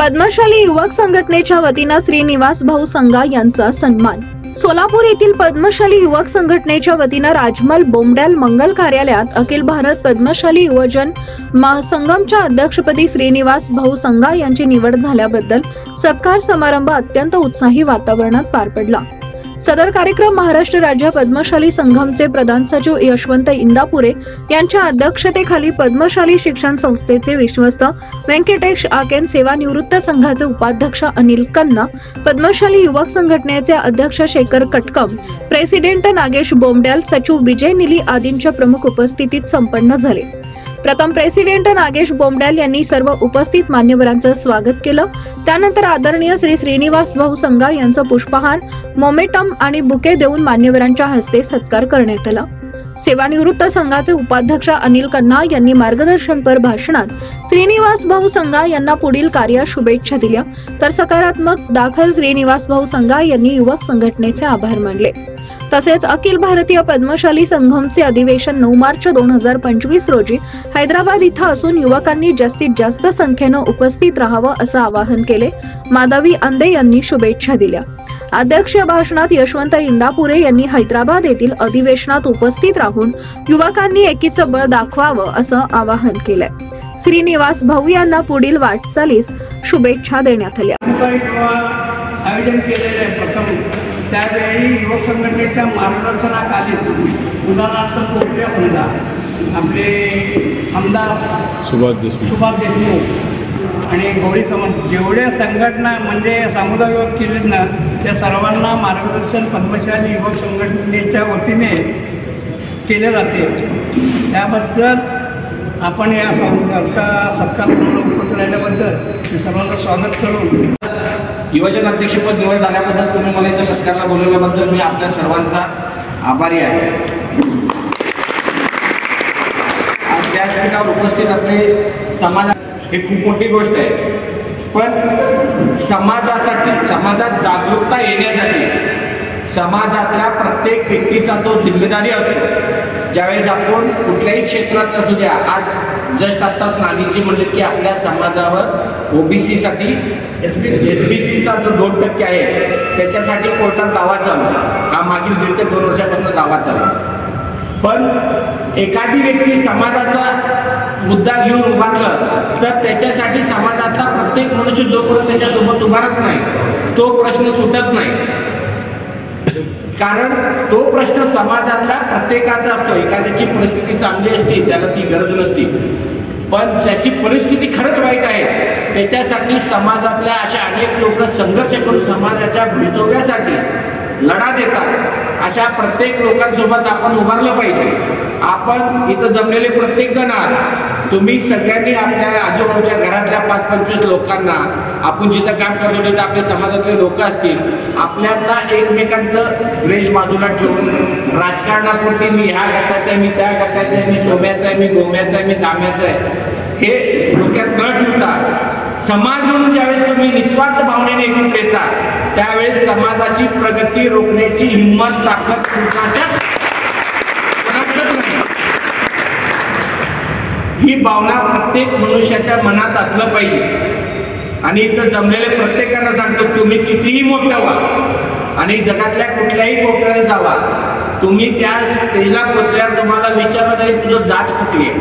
पद्मशाली युवक संघटनेच्या वतीने श्रीनिवास भाऊ संघा यांचा सन्मान। सोलापूर येथील पद्मशाली युवक संघटनेच्या वतीने राजमल बोमडॅल मंगल कार्यालयात अखिल भारत पद्मशाली युवजन महासंगमच्या अध्यक्षपदी श्रीनिवास भाऊ संघा यांची निवड झाल्याबद्दल सत्कार समारंभ अत्यंत उत्साही वातावरणात पार पडला। सदर कार्यक्रम महाराष्ट्र राज्य पद्मशाली संघमचे प्रधान सचिव यशवंत इंदापुरे यांच्या अध्यक्षतेखाली पद्मशाली शिक्षण संस्थेचे विश्वस्त व्यंकटेश आकेन, सेवानिवृत्त संघाचे उपाध्यक्ष अनिल कन्ना, पद्मशाली युवक संघटनेचे अध्यक्ष शेखर कटकम, प्रेसिडेंट नागेश बोमडॅल, सचिव विजय निली आदींच्या प्रमुख उपस्थितीत संपन्न झाले। प्रथम प्रेसिडेंट नागेश बोमडॅल यांनी सर्व उपस्थित मान्यवरांचं स्वागत केलं। त्यानंतर आदरणीय श्री श्रीनिवास भाऊ संघा यांचा पुष्पहार, मोमेंटम आणि बुके देऊन मान्यवरांच्या हस्ते सत्कार करण्यात आला। सेवानिवृत्त संघाचे उपाध्यक्ष अनिल कन्ना यांनी मार्गदर्शनपर भाषणात श्रीनिवास भाऊ संघा यांना पुढील कार्यास शुभेच्छा दिल्या, तर सकारात्मक दाखल श्रीनिवास भाऊ संघा यांनी युवक संघटनेचे आभार मानले। तसेच अखिल भारतीय पद्मशाली संघमचे अधिवेशन 9 मार्च 2025 रोजी हैदराबाद इथं असून युवकांनी जास्तीत जास्त संख्येने उपस्थित राहावं असं आवाहन केले। माधवी अंदे यांनी शुभेच्छा दिल्या। अध्यक्षीय भाषणात यशवंत इंदापुरे यांनी हैदराबाद येथील अधिवेशनात उपस्थित राहून युवकांनी एकीचं बळ दाखवावं असं आवाहन केलंय। श्रीनिवास भाऊ यांना पुढील वाटचालीस शुभेच्छा देण्यात आल्या। आयोजन केलेले प्रथम त्यावेळी युवक संघटनेच्या मार्गदर्शनाखाली उदाहरणार्थ सोपे समजा आपले आमदार सुभाष देशमुख आणि गौरी समाज जेवढ्या संघटना म्हणजे समुदाय युवक केलेत ना, त्या सर्वांना मार्गदर्शन पद्मशाली युवक संघटनेच्या वतीने केले जाते। त्याबद्दल आपण या सत्कार उपस्थित राहिल्याबद्दल सर्वांना स्वागत करून युवजन अध्यक्षपद निवड झाल्याबद्दल तुम्ही मला इथं सत्कारला बोलवल्याबद्दल मी आपल्या सर्वांचा आभारी आहे। आज व्यासपीठावर उपस्थित आपले समाज ही खूप मोठी गोष्ट आहे, पण समाजात जागरूकता येण्यासाठी समाजातल्या प्रत्येक व्यक्तीचा तो जिम्मेदारी असतो। ज्यावेळेस आपण कुठल्याही क्षेत्रात असू द्या, आज जस्ट आत्ताच नानीजी म्हणले की आपल्या समाजावर ओबीसी साठी एसबीसीचा जो 2% आहे त्याच्यासाठी कोर्टात दावा चालू, हा मागील 1.5 ते 2 वर्षापासून दावा चालू। पण एखादी व्यक्ती समाजाचा मुद्दा घेऊन उभारलं तर त्याच्यासाठी समाजातला प्रत्येक मनुष्य जोपर्यंत त्याच्यासोबत उभारत नाही तो प्रश्न सुटत नाही, कारण तो प्रश्न समाजातला प्रत्येकाचा असतो। एखाद्याची परिस्थिती चांगली असती त्याला ती गरज नसती, पण ज्याची परिस्थिती खरंच वाईट आहे त्याच्यासाठी समाजातल्या अशा अनेक लोक संघर्ष करून समाजाच्या भवितव्यासाठी लढा देतात। अशा प्रत्येक लोकांसोबत आपण उभारलं पाहिजे। आपण इथं जमलेले प्रत्येक जण आहात, तुम्ही सगळ्यांनी आपल्या आजूबाजूच्या घरातल्या 5-25 लोकांना, आपण जिथं काम करतो तिथं आपल्या समाजातले लोक असतील, आपल्यातला एकमेकांचं द्वेष बाजूला ठेवून राजकारणापुरती मी ह्या गटाचा आहे, मी त्या गटाचा आहे, मी सोम्याचा आहे, मी गोम्याचा आहे, मी दाम्याचा आहे, हे डोक्यात न ठेवता समाज म्हणून ज्यावेळेस तुम्ही निस्वार्थ भावनेने एकत्र येता त्यावेळेस समाजाची प्रगती रोखण्याची हिंमत ताकद कोणाकडेच नाही। ही भावना प्रत्येक मनुष्याच्या मनात असलं पाहिजे। आणि इथं जमलेले प्रत्येकाला सांगतो, तुम्ही कितीही मोठं व्हा आणि जगातल्या कुठल्याही कोपऱ्याला जावा, तुम्ही त्या स्टेजला पोचल्यावर तुम्हाला विचारलं जाईल तुझं जात कुठली आहे,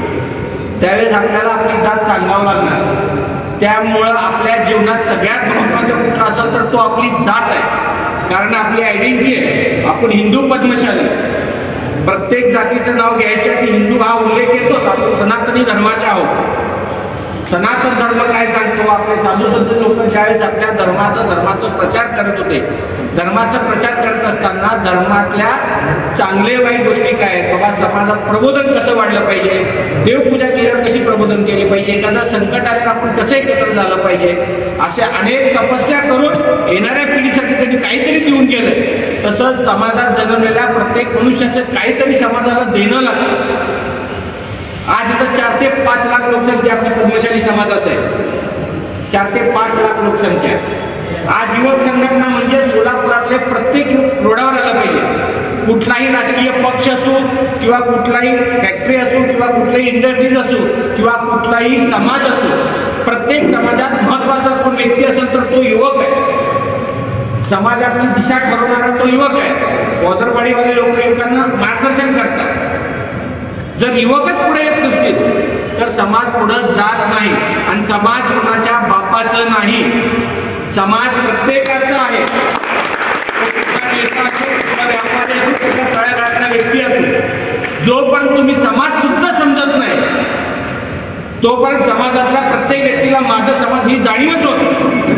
त्यावेळेस आपल्याला आपली जात सांगावं लागणार। त्यामुळं आपल्या जीवनात सगळ्यात महत्त्वाचं कुठलं असेल तर तो आपली जात आहे, कारण आपली आयडेंटिटी आहे। आपण हिंदू पद्मशाली, प्रत्येक जातीचं नाव घ्यायच्या की हिंदू हा उल्लेख येतोच, आपण सनातनी धर्माचे आहोत। सनातन धर्म काय सांगतो, आपले साधू संत लोक ज्यावेळेस आपल्या धर्माचा प्रचार करत होते, धर्माचा प्रचार करत असताना धर्मातल्या चांगले वाईट गोष्टी काय आहेत, बाबा समाजात प्रबोधन कसं वाढलं पाहिजे, देवपूजा केल्यावर कशी प्रबोधन केले पाहिजे, एखादा संकट आल्यावर आपण कसं एकत्र झालं पाहिजे, असे अनेक तपस्या करून येणाऱ्या पिढीसाठी त्यांनी काहीतरी देऊन गेलंय। तसंच समाजात जन्मलेल्या प्रत्येक मनुष्याचं काहीतरी समाजाला देणं लागतं। आज इथं 4 ते 5 लाख लोकसंख्या आपली पद्मशाली समाजाच आहे, 4 ते 5 लाख लोकसंख्या। आज युवक संघटना म्हणजे सोलापुरातले प्रत्येक युवक रोडावर आला पाहिजे। कुठलाही राजकीय पक्ष असो किंवा कुठलाही फॅक्टरी असो किंवा कुठलाही इंडस्ट्रीज असो किंवा कुठलाही समाज असो, प्रत्येक समाजात महत्त्वाचा कोण व्यक्ती असेल तर तो युवक आहे, समाजाची दिशा ठरवणारा तो युवक आहे. गोदरवाडीवाले लोक युवकांना मार्गदर्शन करतात. जर युवकच पुढे येत नसतील तर समाज पुढे जात नाही. आणि समाज कोणाच्या बापाचं नाही, समाज प्रत्येकाचा आहे. तळागाळातला व्यक्ती असो, जोपर्यंत तुम्ही समाज तुमचा समजत नाही तोपर्यंत समाजातल्या प्रत्येक व्यक्तीला माझा समाज ही जाणीवच होत.